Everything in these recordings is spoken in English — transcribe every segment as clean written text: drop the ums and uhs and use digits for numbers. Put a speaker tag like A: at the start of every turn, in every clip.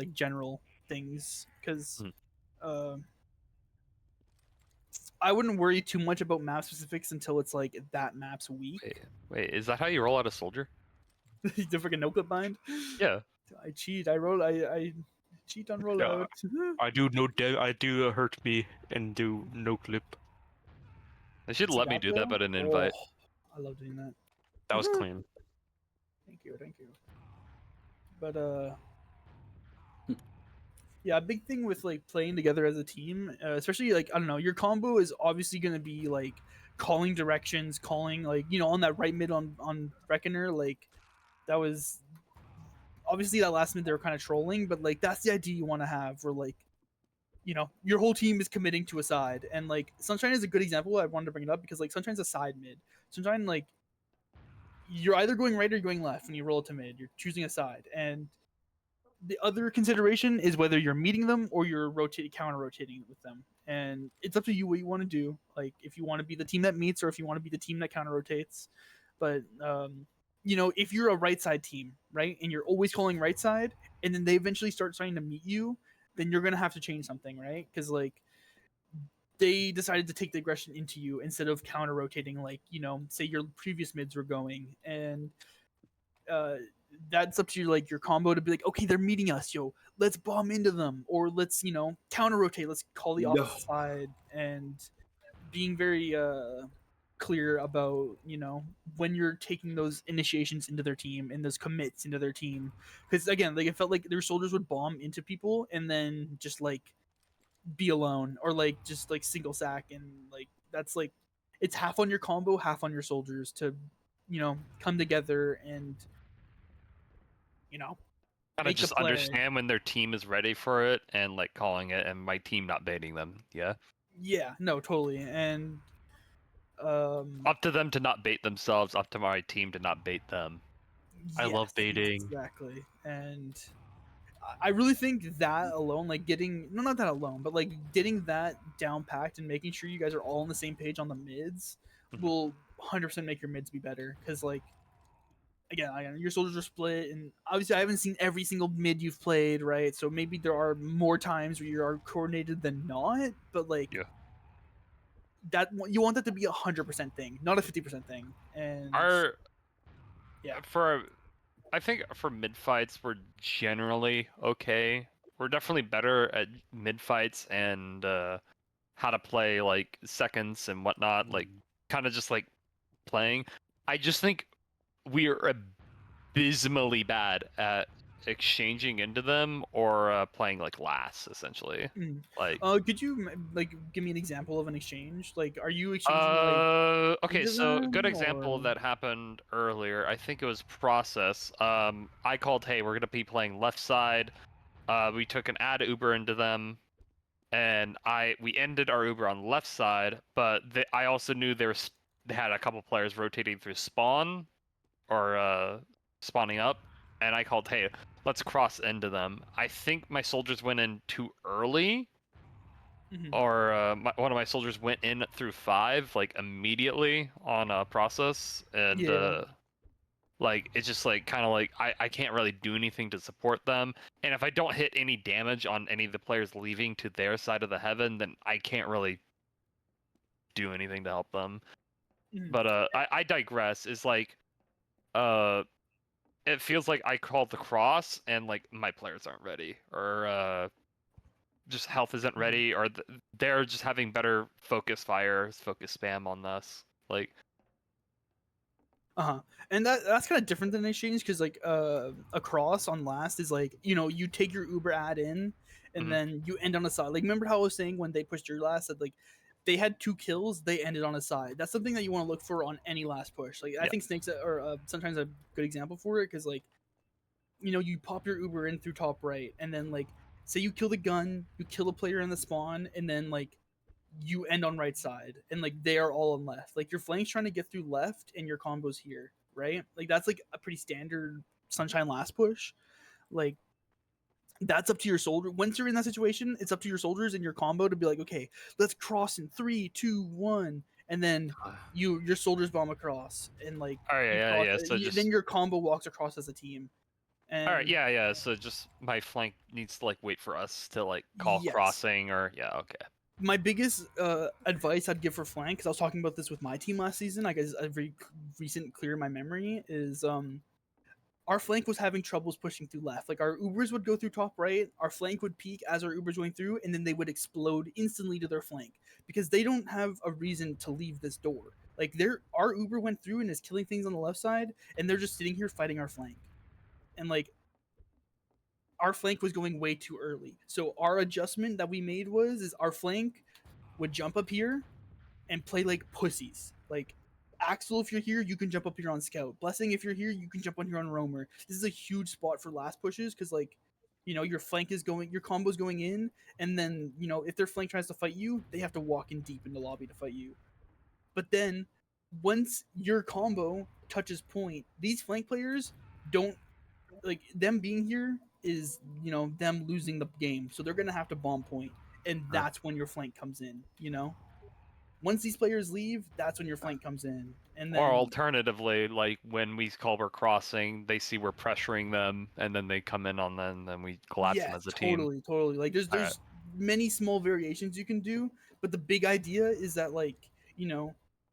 A: like general things because I wouldn't worry too much about map specifics until it's like that map's weak.
B: Wait, is that how you roll out a soldier?
A: The freaking no clip bind.
B: Yeah.
A: I cheat. I cheat on rollout.
B: I do hurt me and do no clip. They should let me do that, but an invite.
A: I love doing that.
B: That was clean.
A: Thank you. But yeah, a big thing with like playing together as a team, especially like I don't know, your combo is obviously gonna be like calling directions, calling like on that right mid on Reckoner, like that was obviously that last mid they were kind of trolling, but like that's the idea you want to have, where like your whole team is committing to a side, and like Sunshine is a good example. I wanted to bring it up because like Sunshine's a side mid. Sunshine, like you're either going right or you're going left when you roll to mid. You're choosing a side, and the other consideration is whether you're meeting them or you're counter rotating with them, and it's up to you what you want to do. Like if you want to be the team that meets or if you want to be the team that counter rotates. But if you're a right side team, right, and you're always calling right side, and then they eventually start trying to meet you, then you're gonna have to change something, right? Because like they decided to take the aggression into you instead of counter rotating, like say your previous mids were going, and that's up to like your combo to be like, okay, they're meeting us, let's bomb into them, or let's counter rotate, let's call the opposite side, and being very clear about when you're taking those initiations into their team and those commits into their team, because again, like it felt like their soldiers would bomb into people and then just like be alone, or like just like single sack, and like that's like it's half on your combo, half on your soldiers to come together and
B: Kind of just understand when their team is ready for it and like calling it, and my team not baiting them.
A: Yeah, no, totally. And
B: up to them to not bait themselves, up to my team to not bait them. I love baiting.
A: Exactly. And I really think that alone, like not that alone, but like getting that down packed and making sure you guys are all on the same page on the mids will 100% make your mids be better. Because like again, your soldiers are split, and obviously I haven't seen every single mid you've played, right? So maybe there are more times where you are coordinated than not, but like that you want that to be 100% thing, not a 50% thing. And
B: I think for mid fights we're generally okay. We're definitely better at mid fights and how to play like seconds and whatnot, like kind of just like playing. I just think we are abysmally bad at exchanging into them or playing like last, essentially. Like
A: could you like give me an example of an exchange? Like are you exchanging
B: okay, so good example that happened earlier, I think it was process. I called, hey, we're gonna be playing left side. We took an ad Uber into them, and we ended our Uber on left side, but I also knew they had a couple players rotating through spawn or spawning up, and I called, hey, let's cross into them. I think my soldiers went in too early, or one of my soldiers went in through 5 like immediately on a process, and like it's just like kind of like I can't really do anything to support them, and if I don't hit any damage on any of the players leaving to their side of the heaven, then I can't really do anything to help them. But I digress. Is like it feels like I called the cross and like my players aren't ready, or just health isn't ready, or they're just having better focus spam on us. Like
A: and that's kind of different than exchange, because like a cross on last is like you take your Uber ad in and then you end on a side. Like remember how I was saying when they pushed your last that like they had 2 kills, they ended on a side. That's something that you want to look for on any last push. Like I think Snakes are sometimes a good example for it, because like you pop your Uber in through top right, and then like say you kill the gun, you kill a player in the spawn, and then like you end on right side, and like they are all on left. Like your flank's trying to get through left, and your combo's here, right? Like that's like a pretty standard Sunshine last push. Like that's up to your soldier. Once you're in that situation, it's up to your soldiers and your combo to be like, okay, let's cross in 3, 2, 1, and then your soldiers bomb across, and like
B: so
A: then your combo walks across as a team,
B: All right,
A: And
B: yeah. So just my flank needs to like wait for us to like call
A: yes,
B: crossing or yeah, okay.
A: my biggest advice I'd give for flank, because I was talking about this with my team last season. I guess a very recent clear in my memory is our flank was having troubles pushing through left. Like our Ubers would go through top right, our flank would peak as our Ubers going through, and then they would explode instantly to their flank because they don't have a reason to leave this door. Like our Uber went through and is killing things on the left side, and they're just sitting here fighting our flank. And like our flank was going way too early. So our adjustment that we made is our flank would jump up here and play like pussies. Like Axel, if you're here, you can jump up here on Scout. Blessing, if you're here, you can jump on here on Roamer. This is a huge spot for last pushes because like, you know, your flank is going, your combo's going in, and then you know if their flank tries to fight you, they have to walk in deep in the lobby to fight you. But then once your combo touches point, these flank players don't like them being here is them losing the game, so they're gonna have to bomb point, and that's when your flank comes in. Once these players leave, that's when your flank comes in, and
B: Or
A: then
B: alternatively, like when we call we're crossing, they see we're pressuring them, and then they come in on them, and then we collapse them
A: yeah,
B: as a team.
A: totally. Like
B: All right.
A: there's many small variations you can do, but the big idea is that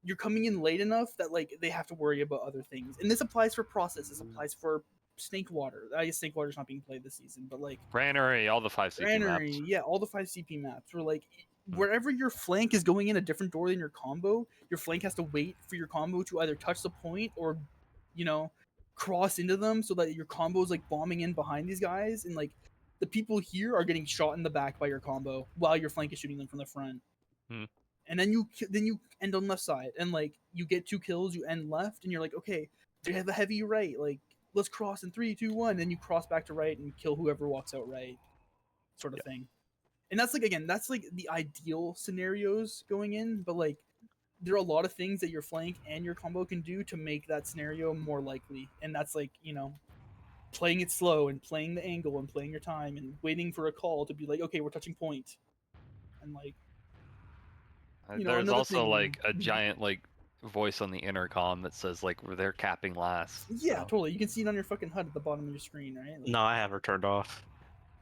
A: you're coming in late enough that like they have to worry about other things, and this applies for process. This applies for Snake Water. I guess Snake Water's not being played this season, but like
B: Granary, all the 5 CP
A: Granary,
B: maps.
A: yeah, all the 5 CP maps were like
B: Hmm.
A: wherever your flank is going in a different door than your combo, your flank has to wait for your combo to either touch the point or, you know, cross into them so that your combo is like bombing in behind these guys, and like the people here are getting shot in the back by your combo while your flank is shooting them from the front.
B: Hmm.
A: And then you end on left side, and like you get 2 kills, you end left, and you're like, okay, they have a heavy right, like let's cross in 3, 2, 1, then you cross back to right and kill whoever walks out right, sort of
B: Yeah.
A: thing. And that's like, again, that's like the ideal scenarios going in, but like there are a lot of things that your flank and your combo can do to make that scenario more likely, and that's like playing it slow and playing the angle and playing your time and waiting for a call to be like, okay, we're touching point. And like
B: There's
A: another
B: also
A: thing.
B: like a giant like voice on the intercom that says like they're capping last.
A: Yeah,
B: So
A: totally, you can see it on your fucking HUD at the bottom of your screen, right? Like,
C: No, I have her turned off.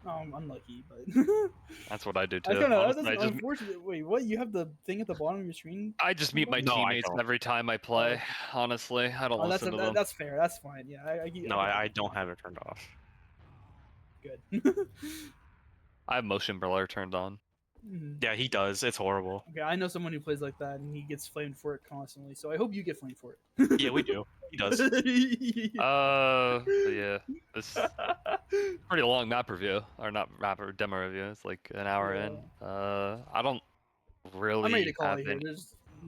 A: oh, I'm unlucky, but
B: that's what I do
A: that's
B: too.
A: kind of
B: Honestly,
A: that's unfortunate. Wait, what? You have the thing at the bottom of your screen?
B: I just mute my
C: No, I
B: teammates
C: don't.
B: every time I
A: Oh,
B: play. Honestly, I don't
A: oh,
B: listen to them.
A: that's fair. That's fine. Yeah, I
C: No,
A: get
C: I
A: that.
C: don't have it turned off.
A: Good.
B: I have motion blur turned on.
A: Mhm.
C: Yeah, he does. It's horrible.
A: Okay, I know someone who plays like that, and he gets flamed for it constantly. So I hope you get flamed for it.
C: Yeah, we do. He does.
B: Yeah, this pretty long map review, or not map or demo review. It's like an hour
A: Yeah.
B: in. I don't
A: I'm ready to
B: really
A: call
B: have
A: it here.
B: any.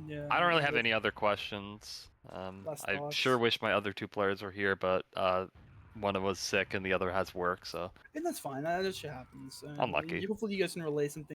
A: Yeah.
B: I don't really have any other questions.
A: Last
B: I
A: thoughts.
B: sure wish my other 2 players were here, but one of was sick and the other has work, so
A: And that's fine. That just happens.
B: unlucky.
A: Hopefully, you guys can relay some things.